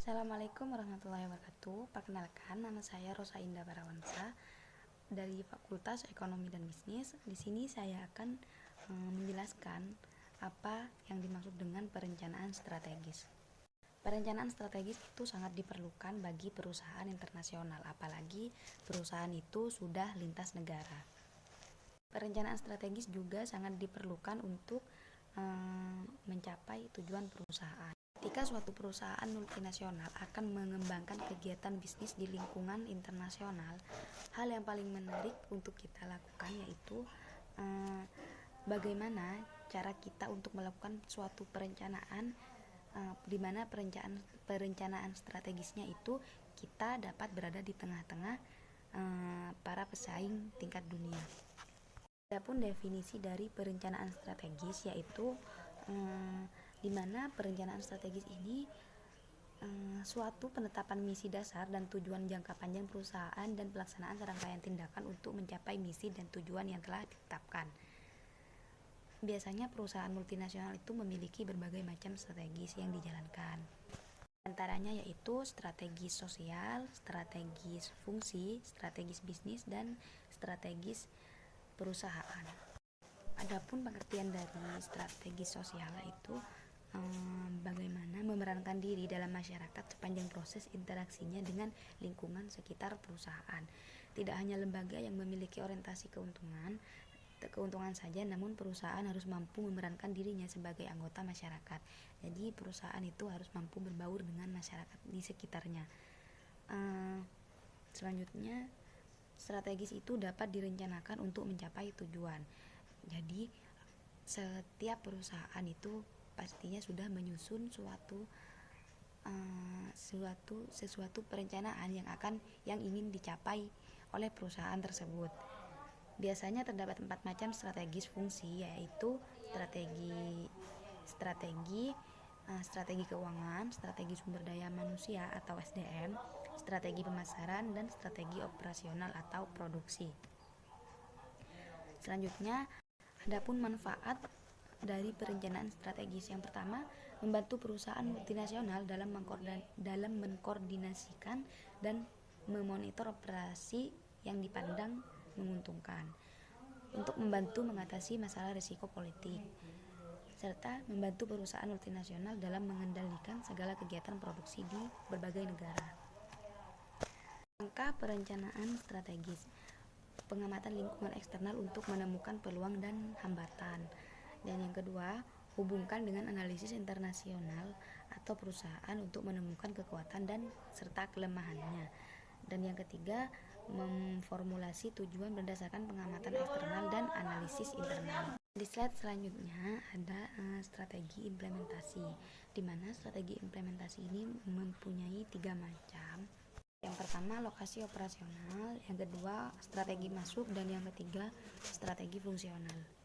Assalamualaikum warahmatullahi wabarakatuh. Perkenalkan, nama saya Rosa Indah Parawansa dari Fakultas Ekonomi dan Bisnis. Di sini saya akan menjelaskan apa yang dimaksud dengan perencanaan strategis. Perencanaan strategis itu sangat diperlukan bagi perusahaan internasional, apalagi perusahaan itu sudah lintas negara. Perencanaan strategis juga sangat diperlukan untuk mencapai tujuan perusahaan. Ketika suatu perusahaan multinasional akan mengembangkan kegiatan bisnis di lingkungan internasional, hal yang paling menarik untuk kita lakukan yaitu bagaimana cara kita untuk melakukan suatu perencanaan, di mana perencanaan strategisnya itu kita dapat berada di tengah-tengah para pesaing tingkat dunia. Adapun definisi dari perencanaan strategis yaitu di mana perencanaan strategis ini suatu penetapan misi dasar dan tujuan jangka panjang perusahaan dan pelaksanaan serangkaian tindakan untuk mencapai misi dan tujuan yang telah ditetapkan. Biasanya perusahaan multinasional itu memiliki berbagai macam strategis yang dijalankan. Antaranya yaitu strategis sosial, strategis fungsi, strategis bisnis, dan strategis perusahaan. Adapun pengertian dari strategis sosial itu bagaimana memerankan diri dalam masyarakat sepanjang proses interaksinya dengan lingkungan sekitar perusahaan. Tidak hanya lembaga yang memiliki orientasi keuntungan saja, namun perusahaan harus mampu memerankan dirinya sebagai anggota masyarakat. Jadi perusahaan itu harus mampu berbaur dengan masyarakat di sekitarnya. Selanjutnya, strategis itu dapat direncanakan untuk mencapai tujuan. Jadi setiap perusahaan itu pastinya sudah menyusun sesuatu perencanaan yang ingin dicapai oleh perusahaan tersebut. Biasanya terdapat 4 macam strategis fungsi, yaitu strategi keuangan, strategi sumber daya manusia atau SDM, strategi pemasaran, dan strategi operasional atau produksi. Selanjutnya, adapun manfaat dari perencanaan strategis. Yang pertama, membantu perusahaan multinasional dalam mengkoordinasikan dan memonitor operasi yang dipandang menguntungkan, untuk membantu mengatasi masalah risiko politik, serta membantu perusahaan multinasional dalam mengendalikan segala kegiatan produksi di berbagai negara. Langkah perencanaan strategis: pengamatan lingkungan eksternal untuk menemukan peluang dan hambatan. Dan yang kedua, hubungkan dengan analisis internasional atau perusahaan untuk menemukan kekuatan dan serta kelemahannya. Dan yang ketiga, memformulasi tujuan berdasarkan pengamatan eksternal dan analisis internal. Di slide selanjutnya ada strategi implementasi, di mana strategi implementasi ini mempunyai 3 macam. Yang pertama, lokasi operasional, yang kedua, strategi masuk, dan yang ketiga, strategi fungsional.